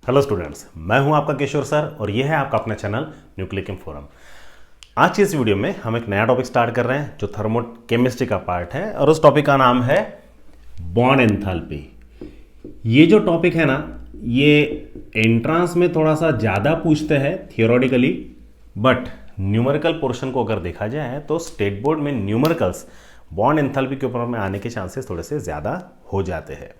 Hello students, मैं हूं आपका किशोर सर और यह है आपका अपना चैनल न्यूक्लिक फोरम। आज की इस वीडियो में हम एक नया टॉपिक स्टार्ट कर रहे हैं जो थर्मोकेमिस्ट्री का पार्ट है और उस टॉपिक का नाम है बॉन्ड एंथैल्पी। ये जो टॉपिक है ना, ये एंट्रांस में थोड़ा सा ज़्यादा पूछते हैं थियोरेटिकली, बट न्यूमेरिकल पोर्शन को अगर देखा जाए तो स्टेट बोर्ड में न्यूमेरिकल्स बॉन्ड एंथैल्पी के ऊपर में आने के चांसेस थोड़े से ज़्यादा हो जाते हैं।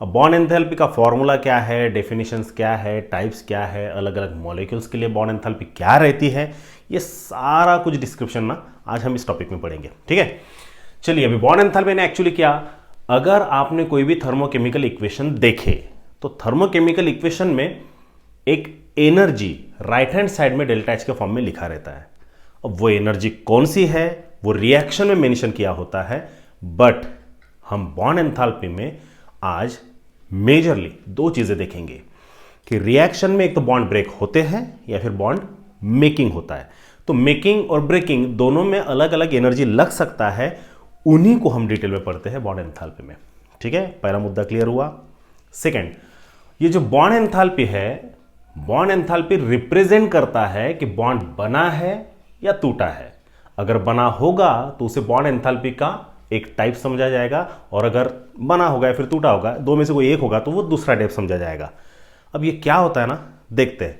अब बॉन्ड एंथैल्पी का फॉर्मूला क्या है, डेफिनेशंस क्या है, टाइप्स क्या है, अलग अलग मॉलिक्यूल्स के लिए बॉन्ड एंथैल्पी क्या रहती है, ये सारा कुछ डिस्क्रिप्शन ना आज हम इस टॉपिक में पढ़ेंगे। ठीक है, चलिए अभी बॉन्ड एंथैल्पी ने एक्चुअली क्या, अगर आपने कोई भी थर्मोकेमिकल इक्वेशन देखे तो थर्मोकेमिकल इक्वेशन में एक एनर्जी राइट हैंड साइड में डेल्टा एच के फॉर्म में लिखा रहता है। अब वो एनर्जी कौन सी है वो रिएक्शन में मेंशन किया होता है, बट हम बॉन्ड एंथैल्पी में आज मेजरली दो चीजें देखेंगे कि रिएक्शन में एक तो बॉन्ड ब्रेक होते हैं या फिर बॉन्ड मेकिंग होता है। तो मेकिंग और ब्रेकिंग दोनों में अलग अलग एनर्जी लग सकता है, उन्हीं को हम डिटेल में पढ़ते हैं बॉन्ड एंथैल्पी में। ठीक है, पहला मुद्दा क्लियर हुआ। सेकंड, ये जो बॉन्ड एंथैल्पी है, बॉन्ड एंथैल्पी रिप्रेजेंट करता है कि बॉन्ड बना है या टूटा है। अगर बना होगा तो उसे बॉन्ड एंथैल्पी का एक टाइप समझा जाएगा, और अगर बना होगा या फिर टूटा होगा, दो में से कोई एक होगा तो वो दूसरा टाइप समझा जाएगा। अब ये क्या होता है ना, देखते हैं।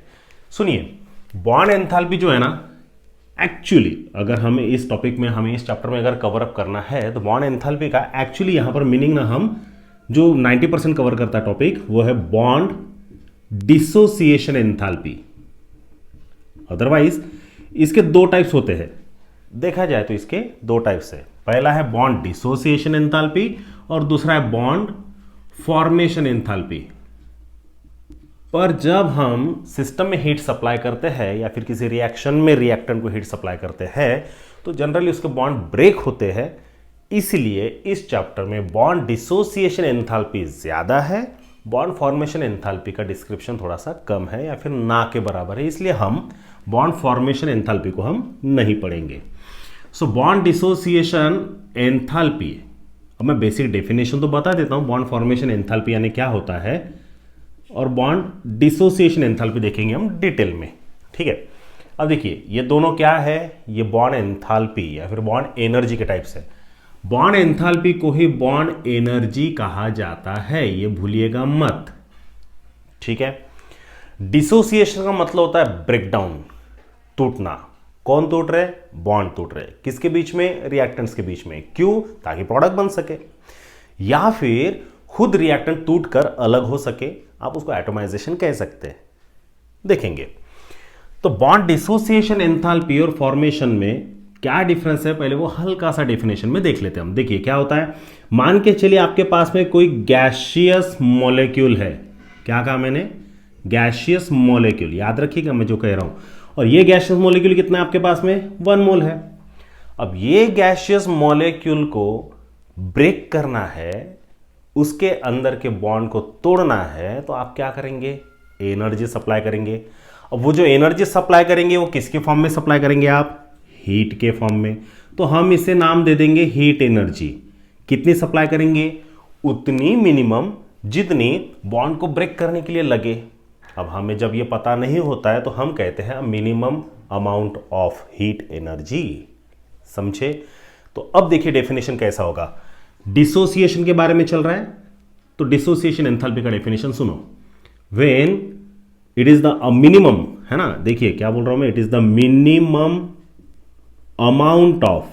सुनिए, बॉन्ड एंथैल्पी जो है ना, एक्चुअली अगर हमें इस टॉपिक में, हमें इस चैप्टर में अगर कवर अप करना है तो बॉन्ड एंथैल्पी का एक्चुअली यहां पर मीनिंग ना, हम जो 90% कवर करता है टॉपिक वो है बॉन्ड डिसोसिएशन एंथैल्पी। अदरवाइज इसके दो टाइप्स होते हैं, देखा जाए तो इसके दो टाइप्स है। पहला है बॉन्ड डिसोसिएशन एंथैल्पी और दूसरा है बॉन्ड फॉर्मेशन एंथैल्पी। पर जब हम सिस्टम में हीट सप्लाई करते हैं या फिर किसी रिएक्शन में रिएक्टेंट को हीट सप्लाई करते हैं तो जनरली उसके बॉन्ड ब्रेक होते हैं। इसलिए इस चैप्टर में बॉन्ड डिसोसिएशन एंथैल्पी ज्यादा है, बॉन्ड फॉर्मेशन एंथैल्पी का डिस्क्रिप्शन थोड़ा सा कम है या फिर ना के बराबर है, इसलिए हम बॉन्ड फॉर्मेशन एंथैल्पी को हम नहीं पढ़ेंगे। सो बॉन्ड डिसोसिएशन एंथैल्पी, अब मैं बेसिक डेफिनेशन तो बता देता हूं, बॉन्ड फॉर्मेशन एंथैल्पी यानी क्या होता है, और बॉन्ड डिसोसिएशन एंथैल्पी देखेंगे हम डिटेल में। ठीक है, अब देखिए ये दोनों क्या है, ये बॉन्ड एंथैल्पी या फिर बॉन्ड एनर्जी के टाइप से। बॉन्ड एंथैल्पी को ही बॉन्ड एनर्जी कहा जाता है, ये भूलिएगा मत। ठीक है, डिसोसिएशन का मतलब होता है ब्रेकडाउन, टूटना। कौन टूट रहे? बॉन्ड टूट रहे। किसके बीच में? रिएक्टेंट्स के बीच में। क्यों? ताकि प्रोडक्ट बन सके, या फिर खुद रिएक्टेंट टूटकर अलग हो सके, आप उसको एटोमाइजेशन कह सकते हैं, देखेंगे। तो बॉन्ड डिसोसिएशन एंथैल्पी और फॉर्मेशन में क्या डिफरेंस है, पहले वो हल्का सा डेफिनेशन में देख लेते हैं हम। देखिए क्या होता है, मान के चलिए आपके पास में कोई गैसियस मॉलिक्यूल है। क्या कहा मैंने? गैसियस मॉलिक्यूल, याद रखिएगा मैं जो कह रहा हूं। और ये गैसियस मॉलिक्यूल कितना है आपके पास में? 1 मोल है। अब ये गैसियस मॉलिक्यूल को ब्रेक करना है, उसके अंदर के बॉन्ड को तोड़ना है, तो आप क्या करेंगे? एनर्जी सप्लाई करेंगे। अब वो जो एनर्जी सप्लाई करेंगे वो किसके फॉर्म में सप्लाई करेंगे आप? हीट के फॉर्म में। तो हम इसे नाम दे देंगे हीट एनर्जी। कितनी सप्लाई करेंगे? उतनी मिनिमम जितनी बॉन्ड को ब्रेक करने के लिए लगे। अब हमें जब ये पता नहीं होता है तो हम कहते हैं minimum amount of heat energy. समझे? तो अब देखिए डेफिनेशन कैसा होगा। डिसोसिएशन के बारे में चल रहा है, तो डिसोसिएशन एंथैल्पी का डेफिनेशन सुनो। When it is the minimum, है ना, देखिए क्या बोल रहा हूं मैं, it is the minimum amount of,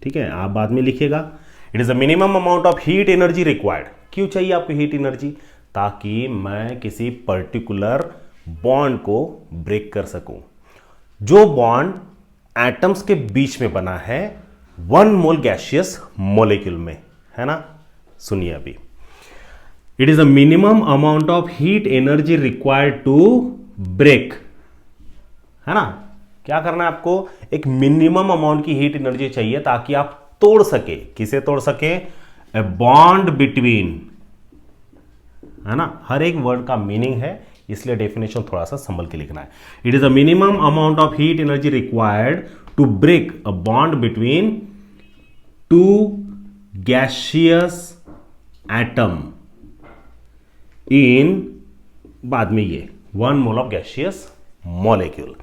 ठीक है, आप बाद में लिखिएगा, it is the minimum amount of heat energy required. क्यों चाहिए आपको हीट एनर्जी? ताकि मैं किसी पर्टिकुलर बॉन्ड को ब्रेक कर सकूं। जो बॉन्ड एटम्स के बीच में बना है 1 मोल गैसियस मॉलिक्यूल में, है ना। सुनिए अभी, it is a minimum amount of heat energy required to break, है ना। क्या करना है आपको? एक मिनिमम अमाउंट की हीट एनर्जी चाहिए ताकि आप तोड़ सके। किसे तोड़ सके? ए बॉन्ड बिटवीन, है ना। हर एक वर्ड का मीनिंग है, इसलिए डेफिनेशन थोड़ा सा संभल के लिखना है। It is a minimum amount of heat energy required to break a bond between 2 gaseous atom in बाद में ये 1 mole of gaseous molecule.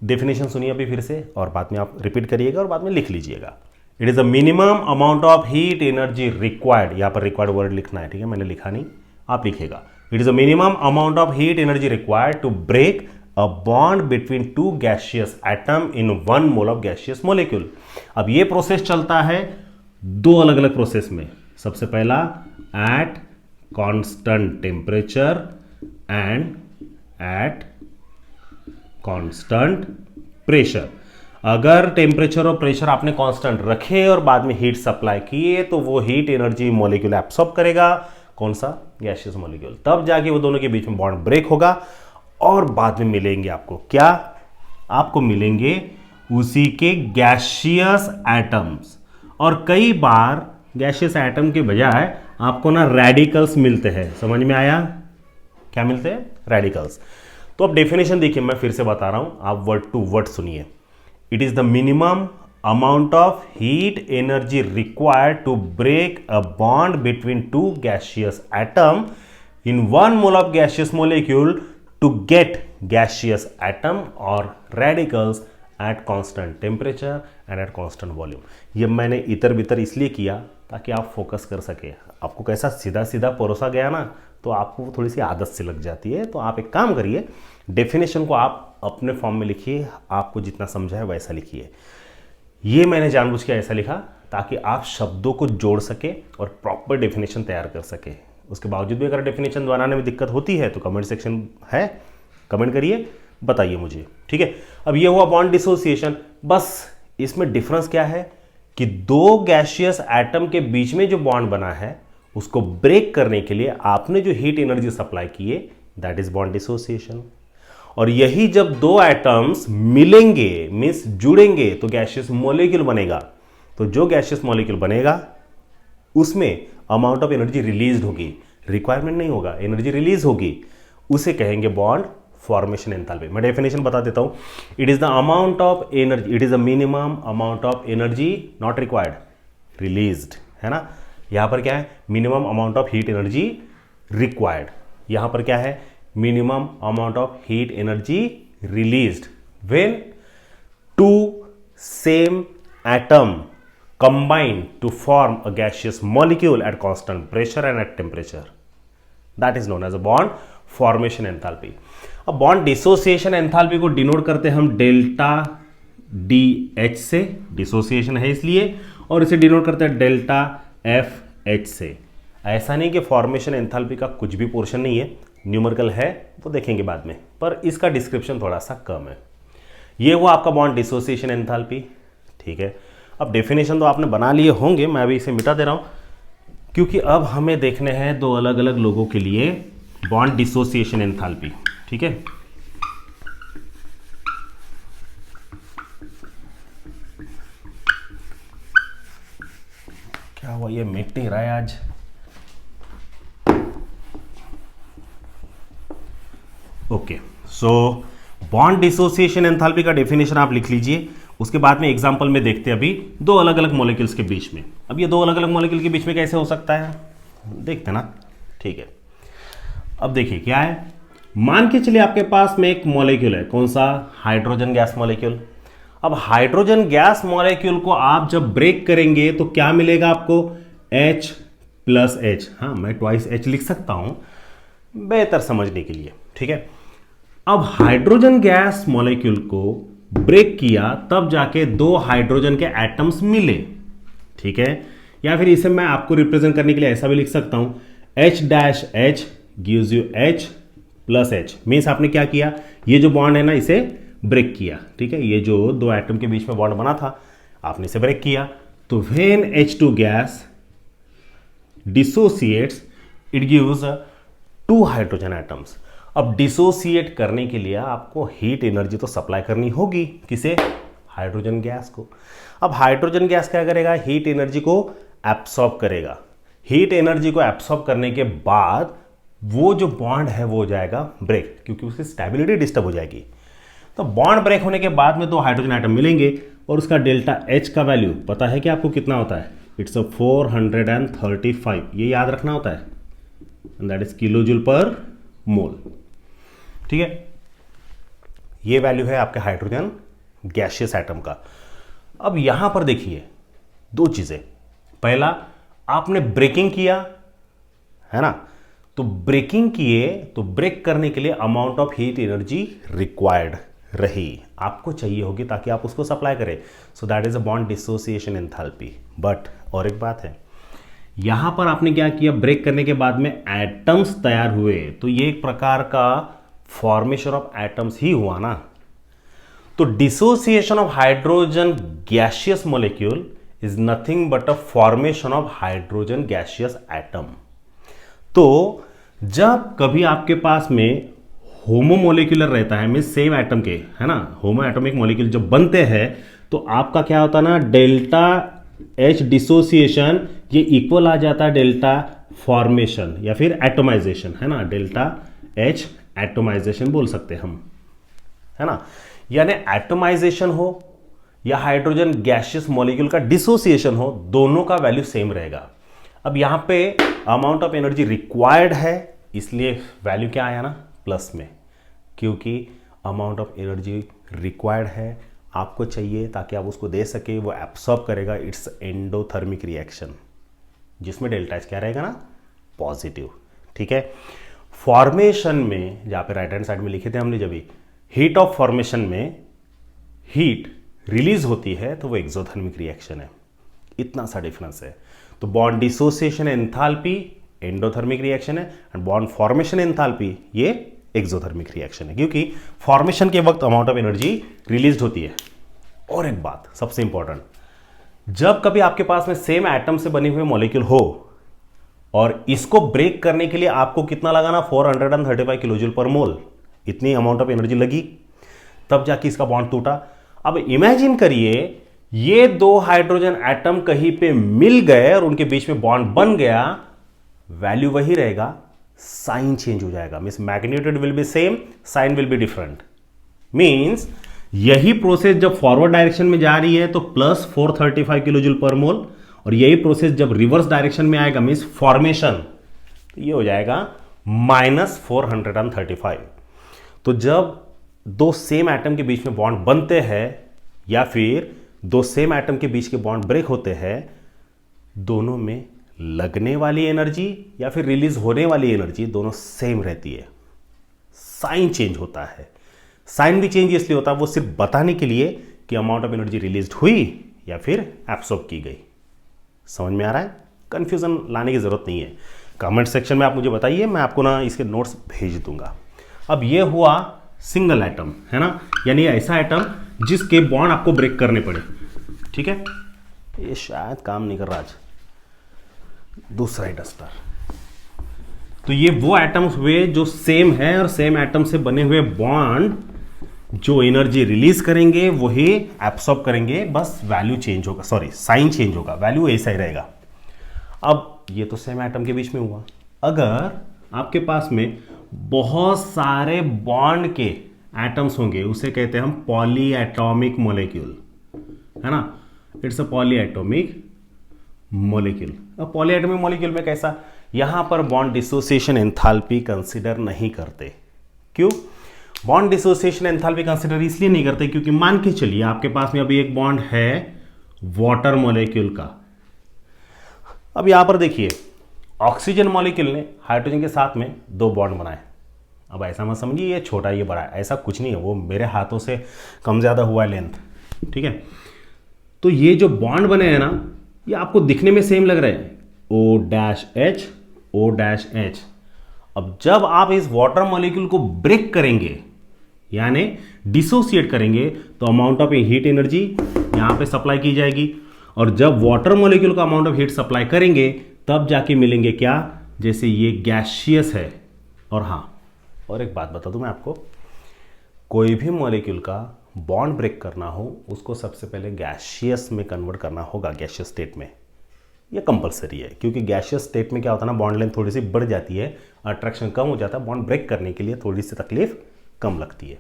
Definition सुनिए अभी फिर से और बाद में आप रिपीट करिएगा और बाद में लिख लीजिएगा। It is a minimum amount of heat energy required, यहां पर रिक्वायर्ड वर्ड लिखना है, ठीक है, मैंने लिखा नहीं, आप लिखेगा। It is a minimum amount of heat energy required to break a bond between two gaseous atom in 1 mole of gaseous molecule. अब ये प्रोसेस चलता है दो अलग अलग प्रोसेस में। सबसे पहला eight constant temperature and at constant pressure. अगर टेम्परेचर और प्रेशर आपने कांस्टेंट रखे और बाद में हीट सप्लाई किए तो वो हीट एनर्जी मॉलिक्यूल एब्सॉर्ब करेगा, कौन सा, गैसियस मॉलिक्यूल। तब जाके वो दोनों के बीच में बॉन्ड ब्रेक होगा और बाद में मिलेंगे आपको क्या, आपको मिलेंगे उसी के गैसियस एटम्स। और कई बार गैसियस एटम के बजाय आपको ना रेडिकल्स मिलते हैं। समझ में आया, क्या मिलते हैं, रेडिकल्स। तो अब डेफिनेशन देखिए, मैं फिर से बता रहा हूं, आप वर्ड टू वर्ड सुनिए। It is the minimum amount of heat energy required to break a bond between two gaseous atom in 1 mole of gaseous molecule to get gaseous atom or radicals at constant temperature and at constant volume. ये मैंने इतर बितर इसलिए किया ताकि आप focus कर सके। आपको कैसा सीधा सीधा परोसा गया ना, तो आपको थोड़ी सी आदत से लग जाती है। तो आप एक काम करिए, डेफिनेशन को आप अपने फॉर्म में लिखिए, आपको जितना समझा है वैसा लिखिए। ये मैंने जानबूझ के ऐसा लिखा ताकि आप शब्दों को जोड़ सके और प्रॉपर डेफिनेशन तैयार कर सके। उसके बावजूद भी अगर डेफिनेशन बनाने में दिक्कत होती है तो कमेंट सेक्शन है, कमेंट करिए, बताइए मुझे, ठीक है। अब ये हुआ बॉन्ड डिसोसिएशन। बस इसमें डिफरेंस क्या है कि दो गैसियस एटम के बीच में जो बॉन्ड बना है उसको ब्रेक करने के लिए आपने जो हीट एनर्जी सप्लाई की है, दैट इज बॉन्ड डिसोसिएशन। और यही जब दो एटम्स मिलेंगे, मींस जुड़ेंगे, तो गैसियस मॉलिक्यूल बनेगा। तो जो गैसियस मॉलिक्यूल बनेगा उसमें अमाउंट ऑफ एनर्जी रिलीज होगी, रिक्वायरमेंट नहीं होगा, एनर्जी रिलीज होगी, उसे कहेंगे बॉन्ड फॉर्मेशन एंथैल्पी। मैं डेफिनेशन बता देता हूं। It is the amount of energy, it is the minimum amount of energy not required released, है ना। यहां पर क्या है, minimum amount of heat energy required. यहां पर क्या है, minimum amount of heat energy released when two same atom combine to form a gaseous molecule at constant pressure and at temperature. That is known as a bond formation enthalpy. अब bond dissociation enthalpy को denote करते हैं हम delta D H से, dissociation है इसलिए, और इसे डिनोट करते हैं डेल्टा एफ एच से। ऐसा नहीं कि फॉर्मेशन एंथैल्पी का कुछ भी पोर्शन नहीं है, न्यूमेरिकल है, वो देखेंगे बाद में, पर इसका डिस्क्रिप्शन थोड़ा सा कम है। ये हुआ आपका बॉन्ड डिसोसिएशन एंथैल्पी, ठीक है। अब डेफिनेशन तो आपने बना लिए होंगे, मैं अभी इसे मिटा दे रहा हूं क्योंकि अब हमें देखने हैं दो अलग अलग लोगों के लिए बॉन्ड डिसोसिएशन एंथैल्पी, ठीक है। क्या हुआ, ये मिट नहीं रहा है आज। Okay, so bond dissociation enthalpy का डेफिनेशन आप लिख लीजिए। उसके बाद में एग्जांपल में देखते हैं अभी दो अलग अलग मॉलिक्यूल्स के बीच में। अब ये दो अलग अलग मॉलिक्यूल के बीच में कैसे हो सकता है, देखते हैं ना, ठीक है। अब देखिए क्या है, मान के चलिए आपके पास में एक मॉलिक्यूल है, कौन सा, हाइड्रोजन गैस मॉलिक्यूल। अब हाइड्रोजन गैस मॉलिक्यूल को आप जब ब्रेक करेंगे तो क्या मिलेगा आपको, H प्लस H। हाँ, मैं ट्वाइस H लिख सकता हूं बेहतर समझने के लिए, ठीक है। अब हाइड्रोजन गैस मॉलिक्यूल को ब्रेक किया तब जाके दो हाइड्रोजन के एटम्स मिले, ठीक है। या फिर इसे मैं आपको रिप्रेजेंट करने के लिए ऐसा भी लिख सकता हूं, H dash H gives you H plus H। Means आपने क्या किया, ये जो बॉन्ड है ना इसे ब्रेक किया, ठीक है। ये जो दो एटम के बीच में बॉन्ड बना था आपने इसे ब्रेक किया, तो when H2 gas dissociates it gives two hydrogen atoms. अब डिसोसिएट करने के लिए आपको हीट एनर्जी तो सप्लाई करनी होगी, किसे, हाइड्रोजन गैस को। अब हाइड्रोजन गैस क्या करेगा, हीट एनर्जी को एब्सॉर्ब करेगा। हीट एनर्जी को एब्सॉर्ब करने के बाद वो जो बॉन्ड है वो हो जाएगा ब्रेक, क्योंकि उसकी स्टेबिलिटी डिस्टर्ब हो जाएगी। तो बॉन्ड ब्रेक होने के बाद में दो हाइड्रोजन एटम मिलेंगे और उसका डेल्टा H का वैल्यू पता है कि आपको कितना होता है, इट्स 435, ये याद रखना होता है, and that is kilojoule per mole. ठीक है, ये वैल्यू है आपके हाइड्रोजन गैसियस एटम का। अब यहां पर देखिए दो चीजें, पहला आपने ब्रेकिंग किया है ना, तो ब्रेकिंग किए तो ब्रेक करने के लिए amount of heat energy required रही, आपको चाहिए होगी ताकि आप उसको सप्लाई करें। So that is a bond dissociation enthalpy. But और एक बात है, यहां पर आपने क्या किया, ब्रेक करने के बाद में एटम्स तैयार हुए, तो ये एक प्रकार का फॉर्मेशन ऑफ एटम्स ही हुआ ना। तो dissociation of hydrogen gaseous molecule is nothing but a formation of hydrogen gaseous atom. तो जब कभी आपके पास में होमोमोलिकुलर रहता है, मीन सेम एटम के, है ना, होमो एटॉमिक मॉलिक्यूल जब बनते हैं तो आपका क्या होता है ना, डेल्टा एच डिसोसिएशन ये इक्वल आ जाता है डेल्टा फॉर्मेशन या फिर एटोमाइजेशन, है ना, डेल्टा एच एटोमाइजेशन बोल सकते हैं हम, है ना। यानी एटोमाइजेशन हो या हाइड्रोजन गैसियस मॉलिक्यूल का डिसोसिएशन हो, दोनों का वैल्यू सेम रहेगा। अब यहां पे अमाउंट ऑफ एनर्जी रिक्वायर्ड है, इसलिए वैल्यू क्या आया ना, प्लस में, क्योंकि अमाउंट ऑफ एनर्जी रिक्वायर्ड है, आपको चाहिए ताकि आप उसको दे सके, वो एब्सॉर्ब करेगा। इट्स एंडोथर्मिक रिएक्शन, जिसमें डेल्टा एच क्या रहेगा ना, पॉजिटिव। ठीक है, फॉर्मेशन में जहां पे राइट हैंड साइड में लिखे थे हमने, जब हीट ऑफ फॉर्मेशन में हीट रिलीज होती है तो वो एक्सोथर्मिक रिएक्शन है, इतना सा डिफरेंस है। तो bond dissociation enthalpy endothermic reaction है एंड बॉन्ड फॉर्मेशन एंथैल्पी ये एक्सोथर्मिक रिएक्शन है, क्योंकि फॉर्मेशन के वक्त अमाउंट ऑफ एनर्जी रिलीज होती है। और एक बात सबसे इंपॉर्टेंट, जब कभी आपके पास में सेम एटम से बने हुए मॉलिक्यूल हो और इसको ब्रेक करने के लिए आपको कितना लगाना, 435 किलोजूल पर मोल, इतनी अमाउंट ऑफ एनर्जी लगी, तब जाके इसका बॉन्ड टूटा। अब इमेजिन करिए ये दो हाइड्रोजन एटम कहीं पे मिल गए और उनके बीच में बॉन्ड बन गया, वैल्यू वही रहेगा, साइन चेंज हो जाएगा। Means magnitude will be same, sign will be different. Means यही प्रोसेस जब फॉरवर्ड डायरेक्शन में जा रही है तो प्लस 435 किलोजूल पर मोल, और यही प्रोसेस जब रिवर्स डायरेक्शन में आएगा मींस फॉर्मेशन, तो ये हो जाएगा माइनस 435। तो जब दो सेम एटम के बीच में बॉन्ड बनते हैं या फिर दो सेम एटम के बीच के बॉन्ड ब्रेक होते हैं, दोनों में लगने वाली एनर्जी या फिर रिलीज होने वाली एनर्जी दोनों सेम रहती है, साइन चेंज होता है। साइन भी चेंज इसलिए होता है, वो सिर्फ बताने के लिए कि अमाउंट ऑफ एनर्जी रिलीज हुई या फिर एब्सॉर्ब की गई। समझ में आ रहा है? कंफ्यूजन लाने की जरूरत नहीं है। कमेंट सेक्शन में आप मुझे बताइए, मैं आपको ना इसके नोट्स भेज दूंगा। अब ये हुआ सिंगल एटम, है ना, यानी ऐसा एटम जिसके बॉन्ड आपको ब्रेक करने पड़े। ठीक है, ये शायद काम नहीं कर रहा आज, दूसरा ही डस्टर। तो ये वो एटम्स हुए जो सेम है और सेम एटम से बने हुए बॉन्ड जो एनर्जी रिलीज करेंगे वही एब्सॉर्ब करेंगे, बस वैल्यू चेंज होगा, सॉरी साइन चेंज होगा, वैल्यू ऐसा ही रहेगा। अब ये तो सेम एटम के बीच में हुआ। अगर आपके पास में बहुत सारे बॉन्ड के एटम्स होंगे, उसे कहते हैं हम पॉली एटॉमिक मॉलिक्यूल, है ना, it's a poly atomic molecule. अब पॉली एटॉमिक मॉलिक्यूल में कैसा, यहां पर बॉन्ड डिसोसिएशन एंथैल्पी कंसीडर नहीं करते। क्यों बॉन्ड डिसोसिएशन एंथैल्पी कंसीडर इसलिए नहीं करते, क्योंकि मान के चलिए आपके पास में अभी एक बॉन्ड है वाटर मॉलिक्यूल का। अब यहां पर देखिए ऑक्सीजन मॉलिक्यूल ने हाइड्रोजन के साथ में दो बॉन्ड बनाए। अब ऐसा मत समझिए ये छोटा ये बड़ा है, ऐसा कुछ नहीं है, वो मेरे हाथों से कम ज़्यादा हुआ है लेंथ। ठीक है, तो ये जो बॉन्ड बने हैं ना, ये आपको दिखने में सेम लग रहे हैं, OH OH। अब जब आप इस वाटर मॉलिक्यूल को ब्रेक करेंगे यानी डिसोसिएट करेंगे, तो अमाउंट ऑफ हीट एनर्जी यहाँ पे सप्लाई की जाएगी, और जब वाटर मॉलिक्यूल का अमाउंट ऑफ हीट सप्लाई करेंगे तब जाके मिलेंगे क्या, जैसे ये गैसियस है। और हाँ, और एक बात बता दूं मैं आपको, कोई भी मॉलिक्यूल का बॉन्ड ब्रेक करना हो उसको सबसे पहले गैसियस में कन्वर्ट करना होगा, गैसियस स्टेट में। ये कंपलसरी है, क्योंकि गैसियस स्टेट में क्या होता है ना, बॉन्ड लेंथ थोड़ी सी बढ़ जाती है, अट्रैक्शन कम हो जाता है, बॉन्ड ब्रेक करने के लिए थोड़ी सी तकलीफ कम लगती है।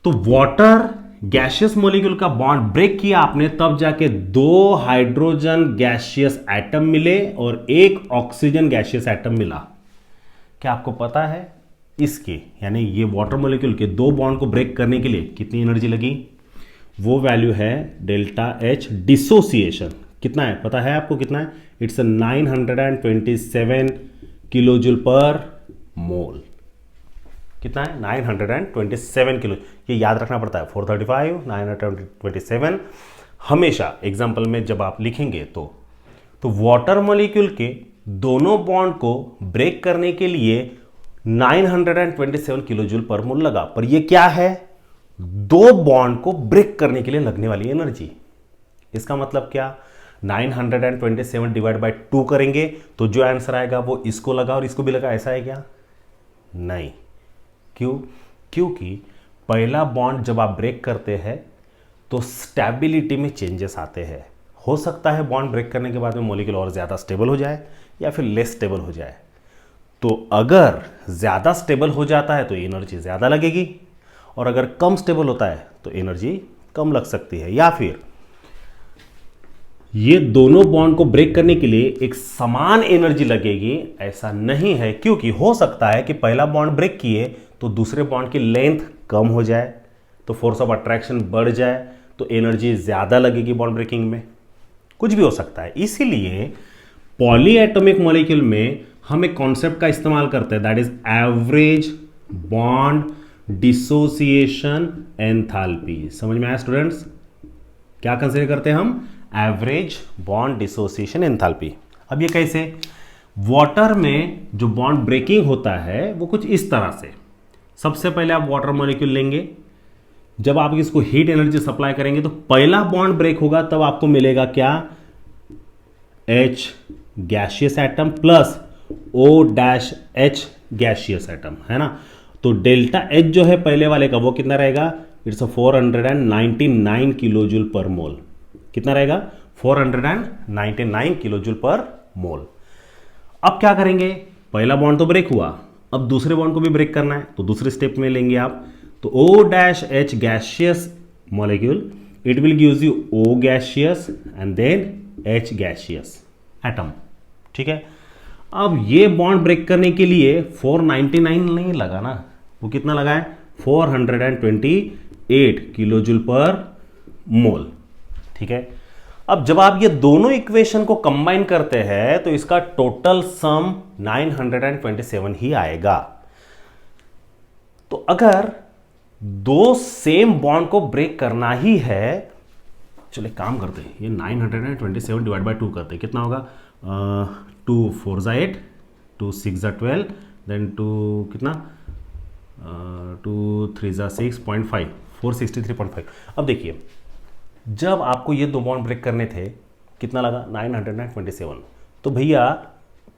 तो वाटर गैसियस मॉलिक्यूल का बॉन्ड ब्रेक किया आपने, तब जाके दो हाइड्रोजन गैसियस एटम मिले और एक ऑक्सीजन गैसियस एटम मिला। क्या आपको पता है इसके यानी ये वाटर मॉलिक्यूल के दो बॉन्ड को ब्रेक करने के लिए कितनी एनर्जी लगी? वो वैल्यू है डेल्टा एच डिसोसिएशन। कितना है पता है आपको? कितना है? इट्स 927 किलोजूल पर मोल। कितना है? 927 किलो। ये याद रखना पड़ता है, 435 927। हमेशा एग्जाम्पल में जब आप लिखेंगे तो वाटर मॉलिक्यूल के दोनों बॉन्ड को ब्रेक करने के लिए 927 किलोजूल पर मोल लगा। पर ये क्या है? दो बॉन्ड को ब्रेक करने के लिए लगने वाली एनर्जी। इसका मतलब क्या? 927 डिवाइड बाय 2 करेंगे तो जो आंसर आएगा वो इसको लगा और इसको भी लगा, ऐसा है क्या? नहीं। क्यों? क्योंकि पहला बॉन्ड जब आप ब्रेक करते हैं तो स्टेबिलिटी में चेंजेस आते हैं। हो सकता है बॉन्ड ब्रेक करने के बाद में मॉलिक्यूल और ज़्यादा स्टेबल हो जाए या फिर लेस स्टेबल हो जाए। तो अगर ज़्यादा स्टेबल हो जाता है तो एनर्जी ज़्यादा लगेगी, और अगर कम स्टेबल होता है तो एनर्जी कम लग सकती है। या फिर ये दोनों बॉन्ड को ब्रेक करने के लिए एक समान एनर्जी लगेगी, ऐसा नहीं है। क्योंकि हो सकता है कि पहला बॉन्ड ब्रेक किए तो दूसरे बॉन्ड की लेंथ कम हो जाए, तो फोर्स ऑफ अट्रैक्शन बढ़ जाए, तो एनर्जी ज़्यादा लगेगी बॉन्ड ब्रेकिंग में। कुछ भी हो सकता है। इसीलिए पॉलीएटॉमिक मॉलिक्यूल में हम एक कॉन्सेप्ट का इस्तेमाल करते हैं, that is average bond dissociation enthalpy. समझ में आया स्टूडेंट्स? क्या कंसीडर करते हैं हम? Average bond dissociation enthalpy. अब ये कैसे? वाटर में जो बॉन्ड ब्रेकिंग होता है वो कुछ इस तरह से। सबसे पहले आप वाटर मॉलिक्यूल लेंगे, जब आप इसको हीट एनर्जी सप्लाई करेंगे तो पहला बॉन्ड ब्रेक होगा, तब आपको मिलेगा क्या? H gaseous atom plus O-H gaseous atom, है ना? तो डेल्टा H जो है पहले वाले का वो कितना रहेगा? इट्स 499 किलोजूल पर मोल। कितना रहेगा? 499 किलोजूल पर मोल। अब क्या करेंगे? पहला बॉन्ड तो ब्रेक हुआ, अब दूसरे बॉन्ड को भी ब्रेक करना है, तो दूसरे स्टेप में लेंगे आप। तो O-H gaseous molecule, it will gives you O gaseous and then H gaseous atom. ठीक है। अब ये बॉन्ड ब्रेक करने के लिए 499 नहीं लगा ना, वो कितना लगा है? 428 किलोजूल पर मोल। ठीक है। अब जब आप ये दोनों इक्वेशन को कंबाइन करते हैं तो इसका टोटल सम 927 ही आएगा। तो अगर दो सेम बॉन्ड को ब्रेक करना ही है, चलो एक काम करते हैं, ये 927 डिवाइड बाय 2 करते हैं, कितना होगा? 2 4 जा 8, 2 6 जा 12, देन 2 कितना 2 3 जा 6.5, 463.5। अब देखिए, जब आपको ये दो बॉन्ड ब्रेक करने थे कितना लगा? 927। तो भैया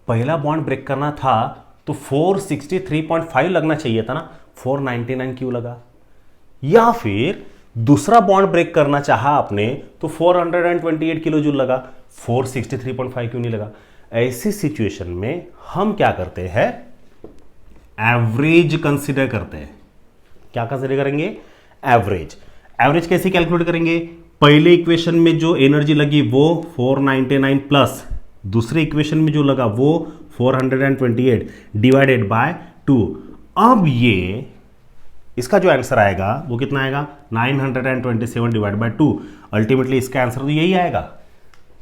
पहला बॉन्ड ब्रेक करना था तो 463.5 लगना चाहिए था ना, 499 क्यों लगा? या फिर दूसरा बॉन्ड ब्रेक करना चाहा आपने तो 428 किलो जूल लगा, 463.5 क्यों नहीं लगा? ऐसी सिचुएशन में हम क्या करते हैं? एवरेज कंसीडर करते हैं। क्या कंसीडर करेंगे? एवरेज। एवरेज कैसे कैलकुलेट करेंगे? पहले इक्वेशन में जो एनर्जी लगी वो 499 प्लस दूसरे इक्वेशन में जो लगा वो 428 डिवाइडेड बाय 2। अब ये इसका जो आंसर आएगा वो कितना आएगा? 927 डिवाइड बाय 2। अल्टीमेटली इसका आंसर तो यही आएगा,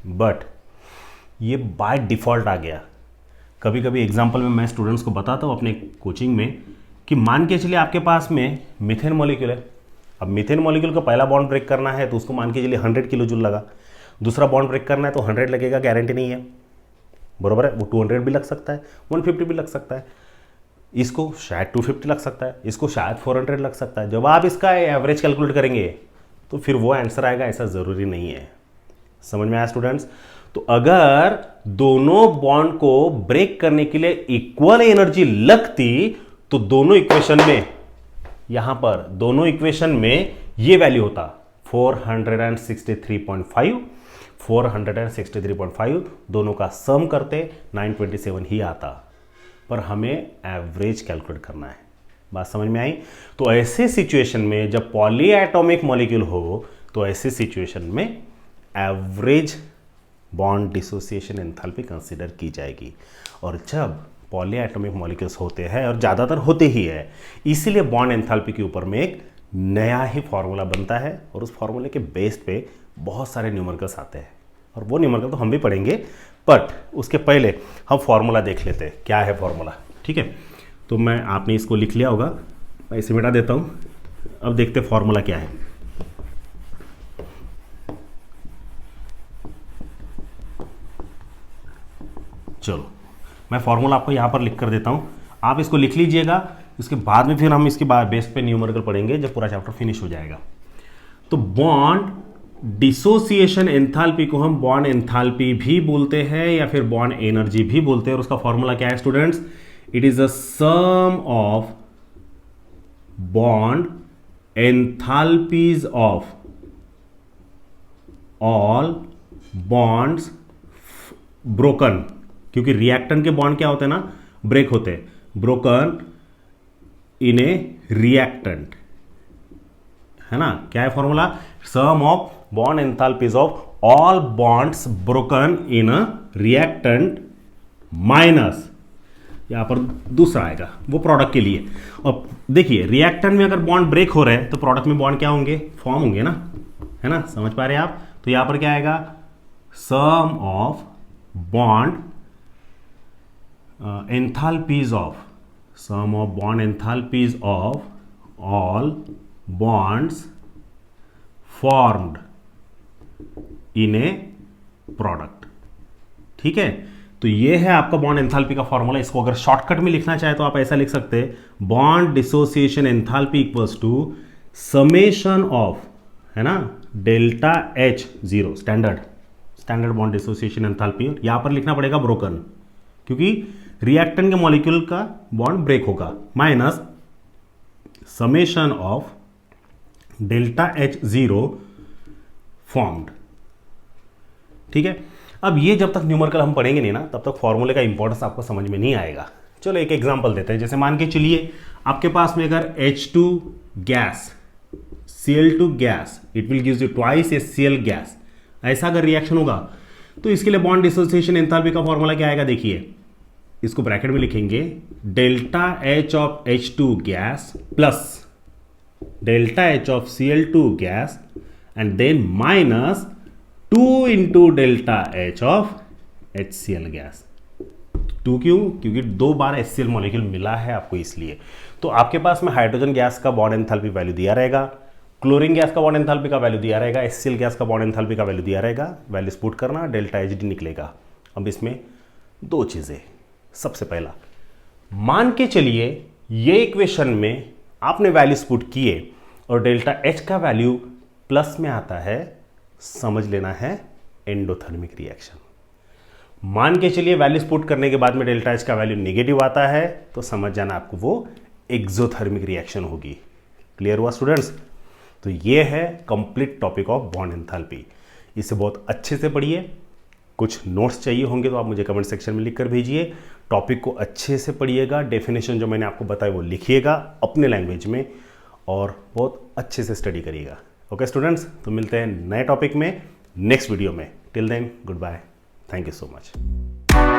बट ये बाय डिफॉल्ट आ गया। कभी कभी एग्जांपल में मैं स्टूडेंट्स को बताता हूँ अपने कोचिंग में कि मान के चलिए आपके पास में मीथेन मॉलिक्यूल है। अब मीथेन मॉलिक्यूल का पहला बॉन्ड ब्रेक करना है तो उसको मान के चलिए 100 किलो जूल लगा, दूसरा बॉन्ड ब्रेक करना है तो 100 लगेगा, गारंटी नहीं है, बरोबर है? वो 200 भी लग सकता है, 150 भी लग सकता है, इसको शायद 250 लग सकता है, इसको शायद 400 लग सकता है। जब आप इसका एवरेज कैलकुलेट करेंगे तो फिर वो आंसर आएगा, ऐसा ज़रूरी नहीं है। समझ में आया स्टूडेंट्स? तो अगर दोनों बॉन्ड को ब्रेक करने के लिए इक्वल एनर्जी लगती तो दोनों इक्वेशन में, यहां पर दोनों इक्वेशन में ये वैल्यू होता 463.5, 463.5, दोनों का सम करते 927 ही आता, पर हमें एवरेज कैलकुलेट करना है। बात समझ में आई? तो ऐसे सिचुएशन में जब पॉलीएटॉमिक मॉलिक्यूल हो तो ऐसे सिचुएशन में average bond dissociation enthalpy consider की जाएगी। और जब पॉलीएटॉमिक मॉलिक्यूल्स होते हैं और ज़्यादातर होते ही है। इसीलिए बॉन्ड एंथैल्पी के ऊपर में एक नया ही फॉर्मूला बनता है और उस फॉर्मूले के बेस पे बहुत सारे न्यूमेरिकल्स आते हैं और वो न्यूमेरिकल तो हम भी पढ़ेंगे, बट उसके पहले हम फॉर्मूला देख लेते हैं क्या है फॉर्मूला। ठीक है, तो मैं आपने इसको लिख लिया होगा, मैं इसे मिटा देता हूँ। अब देखते हैं फॉर्मूला क्या है। चलो मैं फॉर्मूला आपको यहाँ पर लिख कर देता हूँ, आप इसको लिख लीजिएगा। उसके बाद में फिर हम इसके बाद बेस पे न्यूमेरिकल पढ़ेंगे जब पूरा चैप्टर फिनिश हो जाएगा। तो बॉन्ड डिसोसिएशन एंथैल्पी को हम बॉन्ड एंथैल्पी भी बोलते हैं या फिर बॉन्ड एनर्जी भी बोलते हैं। और उसका फॉर्मूला क्या है students? It is a sum of bond enthalpies of all bonds broken, क्योंकि रिएक्टेंट के बॉन्ड क्या होते हैं ना, ब्रेक होते हैं, ब्रोकन इन ए रिएक्टेंट, है ना। क्या है formula? Sum of bond enthalpies of all bonds broken in a reactant minus, यहां पर दूसरा आएगा वो प्रोडक्ट के लिए। और देखिए रिएक्टेंट में अगर बॉन्ड ब्रेक हो रहे हैं तो प्रोडक्ट में बॉन्ड क्या होंगे, फॉर्म होंगे ना, है ना, समझ पा रहे हैं आप। तो यहां पर क्या आएगा? Sum of bond enthalpies of sum of bond enthalpies of all bonds formed in a product। ठीक है, तो ये है आपका बॉन्ड एंथैल्पी का फॉर्मूला। इसको अगर शॉर्टकट में लिखना चाहे तो आप ऐसा लिख सकते हैं, bond dissociation enthalpy equals to summation of, है ना, delta H zero, standard bond dissociation enthalpy. यहां पर लिखना पड़ेगा ब्रोकन, क्योंकि रिएक्टेंट के मॉलिक्यूल का बॉन्ड ब्रेक होगा, minus summation of delta H zero formed. ठीक है, अब ये जब तक न्यूमेरिकल हम पढ़ेंगे नहीं ना, तब तक फॉर्मूले का इंपॉर्टेंस आपको समझ में नहीं आएगा। चलो एक एग्जांपल देते हैं। जैसे मान के चलिए आपके पास में अगर H2 gas, Cl2 gas, it will gives you twice HCl gas, ऐसा अगर रिएक्शन होगा तो इसके लिए बॉन्ड डिसोसिएशन एंथैल्पी का फॉर्मूला क्या आएगा? देखिए, इसको ब्रैकेट में लिखेंगे, delta H of H2 gas plus delta H of Cl2 gas and then minus 2 into delta H of HCl gas. 2 क्यों? क्योंकि 2 बार HCl मॉलिक्यूल मिला है आपको, इसलिए। तो आपके पास में हाइड्रोजन गैस का बॉन्ड एंथैल्पी वैल्यू दिया रहेगा, क्लोरीन गैस का बॉन्ड एंथैल्पी का वैल्यू दिया रहेगा, HCl गैस का बॉन्ड एंथैल्पी का वैल्यू दिया रहेगा। वैल्यूज पुट करना, डेल्टा HD निकलेगा। अब इसमें दो चीजें, सबसे पहला मान के चलिए ये इक्वेशन में आपने वैल्यूज पुट किए और डेल्टा H का वैल्यू प्लस में आता है, समझ लेना है एंडोथर्मिक रिएक्शन। मान के चलिए वैल्यूज पुट करने के बाद में डेल्टा H का वैल्यू नेगेटिव आता है, तो समझ जाना आपको वो एक्सोथर्मिक रिएक्शन होगी। क्लियर हुआ स्टूडेंट्स? तो ये है complete topic of bond enthalpy. इसे बहुत अच्छे से पढ़िए। कुछ नोट्स चाहिए होंगे तो आप मुझे कमेंट सेक्शन में लिख कर भेजिए। टॉपिक को अच्छे से पढ़िएगा, डेफिनेशन जो मैंने आपको बताया वो लिखिएगा अपने लैंग्वेज में और बहुत अच्छे से स्टडी करिएगा। ओके स्टूडेंट्स, तो मिलते हैं नए टॉपिक में नेक्स्ट वीडियो में। Till then goodbye, thank you so much.